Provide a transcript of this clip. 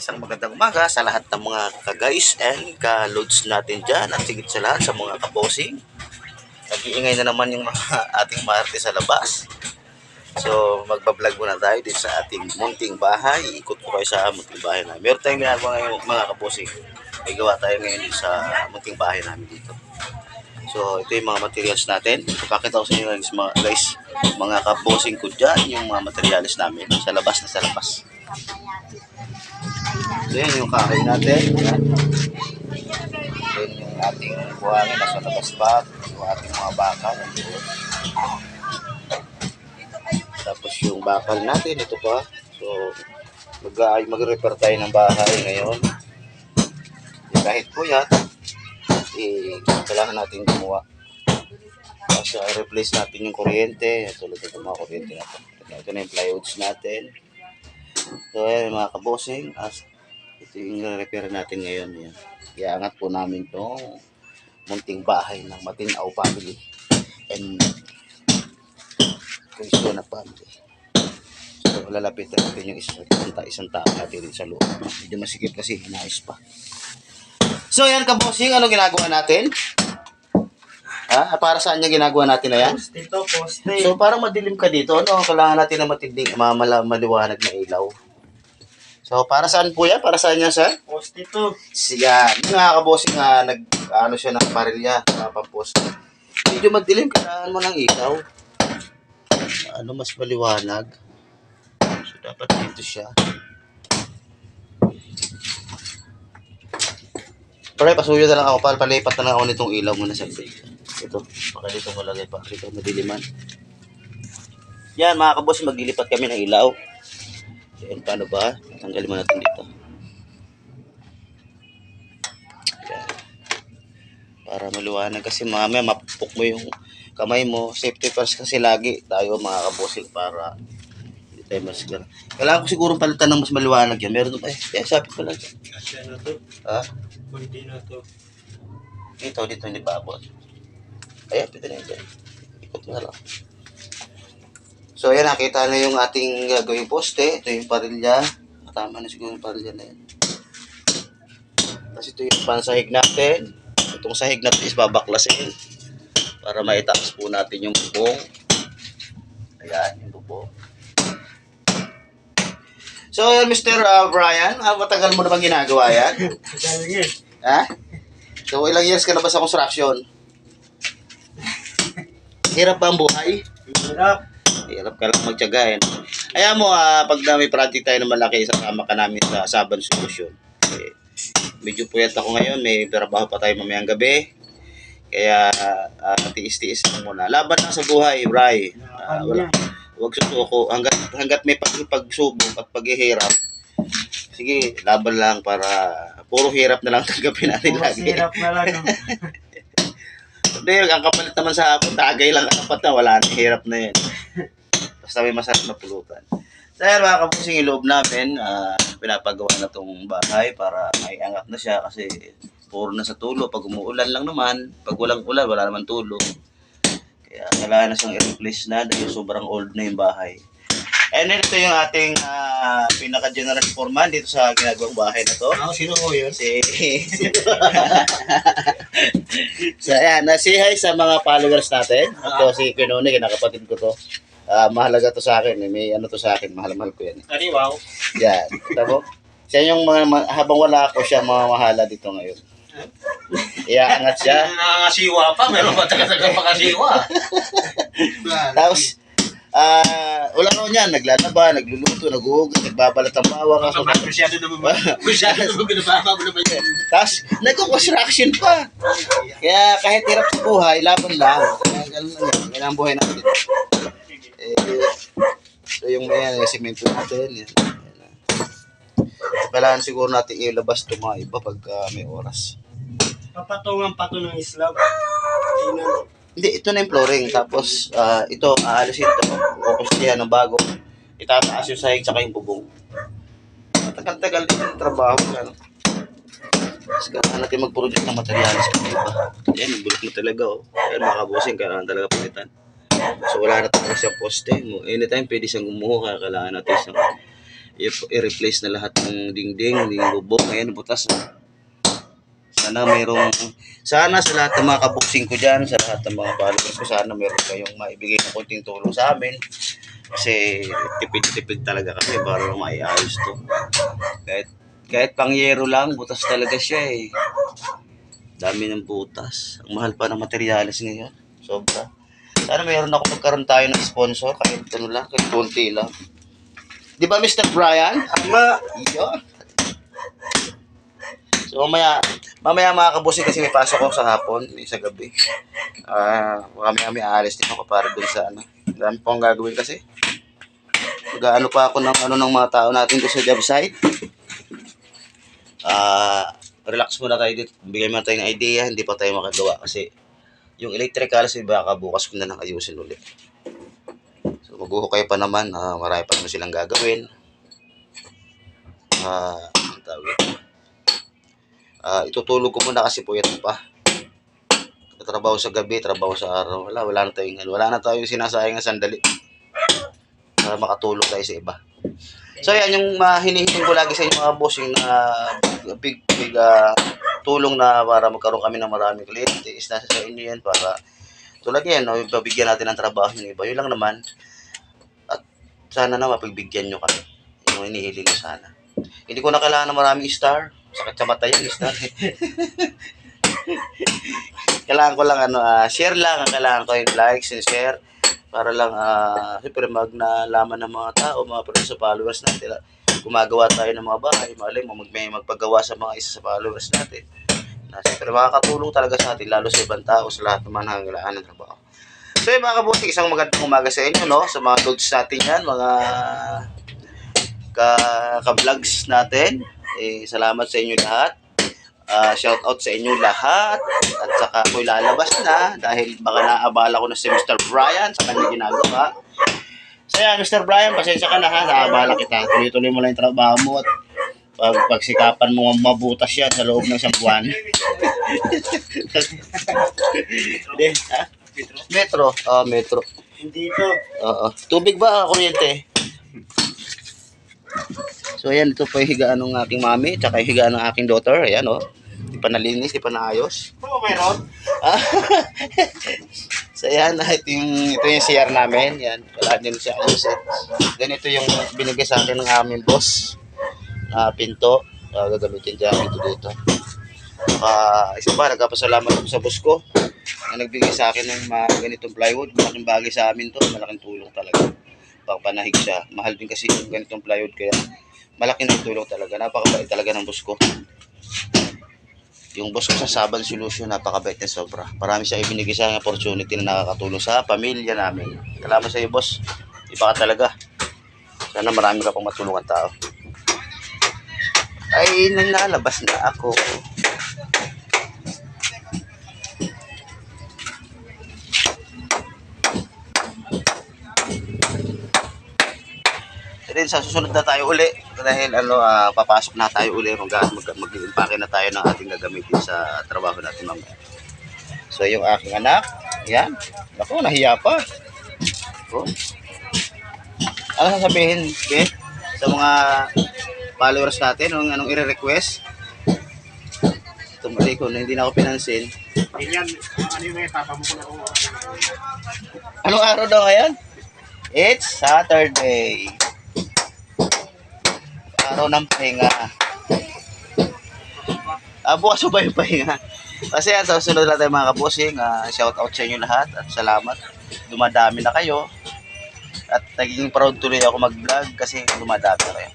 Isang magandang umaga sa lahat ng mga ka-guys and ka-loads natin dyan at sigit sa lahat sa mga ka-bossing. Nag-iingay na naman yung mga ating maarte sa labas. So magbablog muna tayo dito sa ating munting bahay. Ikot ko kayo sa munting bahay namin. Meron tayong ginagawa ngayon mga ka-bossing. May gawa tayo ngayon sa munting bahay namin dito. So ito yung mga materials natin. Ipakita ko sa inyo guys, mga ka-bossing ko dyan yung mga materials namin sa labas na sa labas. So yan yung kahoy natin. Yan. Yan yung ating buhangin nasa labas pa. Yung ating mga bakal. Tapos yung bakal natin, ito pa. So mag-repair tayo ng bahay ngayon. Kahit po yan, kailangan natin gumawa. Tapos replace natin yung kuryente. Tulad ng mga kuryente natin. Ito na yung plywoods natin. So ayan mga kabosing, ito yung repair natin ngayon. Yan. Iangat po namin itong munting bahay ng Matinaw family and Cristo na family. So lalapitan natin yung isang tao natin sa loob. Medyo masikip kasi hinayos pa. So yan kabosing, ano ginagawa natin? Para saan yung ginagawa natin na yan? Poste. So para madilim ka dito, ano, kailangan natin na matinding maliwanag na ilaw. So para saan po yan? Para saan yan, sir? Poste to. Yan. Yung mga kabosing nga, ano siya ng parilya, paposte. Medyo madilim, kailangan mo ng ilaw. Ano, mas maliwanag. So dapat dito siya. Pero pasuyo na lang ako, palipat na lang ako nitong ilaw muna sa ito. Baka dito malagay pa, dito madiliman. Yan mga kabosing, maglilipat kami ng ilaw. Yan, paano ba? Tanggalin mo natin dito. Yan. Para maliwanag kasi mamaya mapupok mo yung kamay mo. Safety first kasi lagi tayo mga kabosing para hindi tayo masigara. Kailangan ko siguro palitan ng mas maliwanag yan. Meron ba? Sabi ko lang. Kasya na to. Kunti na to. Dito hindi babot. Ayan, pito na yun. Ikot mo na lang. So ayan, nakita na yung ating gagawing poste. Ito yung parilya. Tama na siguro yung parilya na yan. Tapos ito yung pansahig natin. Itong sahig natin is babaklasin para maitaas po natin yung bubong. Ayan, yung bubong. So ayan, Mr. Brian, matagal mo na bang ginagawa yan? Galing eh. Ha? So ilang years ka na ba sa construction? Hirap ba ang buhay? Hirap. Hirap ka lang magtiyaga. Ayaw mo, pag may project tayo na malaki, sasama ka namin sa Saban Solution. Medyo puyat ako ngayon, may trabaho pa tayo mamayang gabi. Kaya tiis-tiis lang muna. Laban lang sa buhay, Bray. Huwag susuko. Hanggat may pagsubok at paghihirap, sige, laban lang para puro hirap na lang tanggapin natin lagi. Hirap na lang. Hindi, ang kapalit naman sa hapon, tagay lang kapat na, wala na, hirap na yun. Basta may masarap na pulutan. So yan mga kabusing, yung loob namin, pinapagawa na itong bahay para maiangat na siya kasi puro na sa tulo. Pag umuulan lang naman, pag walang ulan, wala naman tulo. Kaya kailangan na siyang i-replace na dahil sobrang old na yung bahay. And then ito yung ating pinaka-general foreman dito sa ginagawang bahay na to. Sino ko yun? So ayan, say hi sa mga followers natin. Ito si Kinone, kinakapatid ko to. Mahalaga to sa akin. May ano to sa akin, mahal-mahal ko yan. Kariwaw. Yan, kita mo? Siya yung habang wala ako siya, mamahala dito ngayon. Iaangat siya. Nakakasiwa pa. Meron pa taga-taga pa kasiwa. Tapos, wala raw niyan, naglalaba, nagluluto, naghuhugas, nagbabalat ng bawang. Masyado naman ginababa mo naman yan. Tapos, nagko-construction pa. Kaya kahit hirap sa buhay, laban lang. Kaya ganun lang yan. Yan ang buhay natin. So yung yung semento natin. Yan. Kailangan siguro natin ilabas ito mga iba pag may oras. Papatungan pa to ng islab. Hindi, ito na yung flooring. Tapos, ito, aalisin ito. Kukustihan ng bago. Itataas yung sahig tsaka yung bubong. Matagal-tagal din yung trabaho. Ano? Tapos, kailangan natin mag-produce ng materialis kung iba. Yan, yung bulok na talaga. Yan, mga kabusing, kailangan talaga palitan. So, wala na talaga siyang poste. Anytime, pwede siyang gumuho. Kaya kailangan natin siyang i-replace na lahat ng dingding, bubong. Ayan, butas na. Sana sa lahat ng mga kaboxing ko dyan, sa lahat ng mga followers ko, sana meron kayong maibigay na konting tulong sa amin. Kasi tipid-tipid talaga kami para lang maiayos to. Kahit pangyero lang, butas talaga siya eh. Dami ng butas. Ang mahal pa ng materialis ngayon. Sobra. Sana mayroon ako magkaroon tayo ng sponsor. Kahit ano lang, kahit konti lang. Di ba Mr. Brian? Ama! Iyon. So mamaya mga kabusing kasi may pasok ko sa hapon, sa gabi. Mamaya may aalis din ako para dun sa ano. Dami po ang gagawin kasi. Mag-ano pa ako ng mga tao natin doon sa job site. Relax muna tayo dito. Bigay mo tayo ng idea, hindi pa tayo makagawa kasi yung electrical si baka bukas ko na lang ayusin ulit. So maghuhukay pa naman, marami pa naman silang gagawin. Ang tawag ito. Itutulog ko muna kasi puyat pa. Trabaho sa gabi, trabaho sa araw. Wala na tayong sinasayang na sandali para makatulog tayo sa iba. So yan yung hinihiling ko lagi sa inyo mga boss, yung big tulong na para magkaroon kami ng maraming kliyente is nasa sa inyo yan para tulad yan, pabigyan natin ng trabaho yung iba. Yun lang naman. At sana na mapagbigyan nyo kami. Yung hinihiling ko sana. Hindi ko na kailangan ng maraming star. Sakit sa mata yan, star. Kailangan ko lang share lang. Kailangan ko yung likes and share. Para lang, siyempre magnalaman ng mga tao, mga sa followers natin. Gumagawa tayo ng mga bahay, malay mo, may magpagawa sa mga isa sa followers natin. Siyempre makakatulong talaga sa atin, lalo sa ibang tao, sa lahat naman hanggalaan ng trabaho. So mga kabuti, isang magandang umaga sa inyo, no? Sa mga loads natin yan, mga ka-vlogs natin. Salamat sa inyo lahat. Shout out sa inyo lahat at saka ako'y lalabas na dahil baka naabala ko na si Mr. Brian sa kanyang ginagawa. So yan, Mr. Brian, pasensya ka na ha, naabala kita. Tuloy-tuloy mo lang yung trabaho mo at pagsikapan mo mabutas yan sa loob ng isang buwan. Metro? Metro. Hindi ito. Oo. Tubig ba? Kuryente? So ayan, ito po yung higaan ng aking mami, tsaka yung higaan ng aking daughter. Ayan di pa nalinis, di pa naayos. Oo, mayroon. So ayan, ito yung CR namin. Yan, wala din siya ayos. Ganito yung binigay sa akin ng aming boss na pinto. Gagamitin dyan dito. Isa pa, nagpapasalamat ako sa boss ko na nagbigay sa akin ng ganitong plywood. Malaking bagay sa amin to, malaking tulong talaga. Pangpanahig siya. Mahal din kasi yung ganitong plywood kaya malaking tulong talaga. Napakabait talaga ng boss ko. Yung boss ko sa Saban Solution, napakabait na sobra. Marami siya ibinigay sa akin opportunity na nakakatulong sa pamilya namin. Salamat sa iyo, boss. Iba ka talaga. Sana marami ka pang matulungan tao. Ay, nalabas na ako. Then sa susunod na tayo uli dahil papasok na tayo uli mag-impake na tayo ng ating gagamitin sa trabaho natin mamaya. So yung aking anak, yan. Ako, nahiya pa. Ano sasabihin, okay? Sa mga followers natin, anong i-request? Tumali ko na hindi na ako pinansin. Yan, ano yung may papa mo ko na ako. Anong araw daw ngayon? It's Saturday. Araw ng pahinga. Bukas ba yung pahinga? Kasi sa susunod lang tayo mga kabusing. Shout out sa inyo lahat at salamat. Dumadami na kayo. At naging proud tuloy ako mag-vlog kasi dumadami na kayo.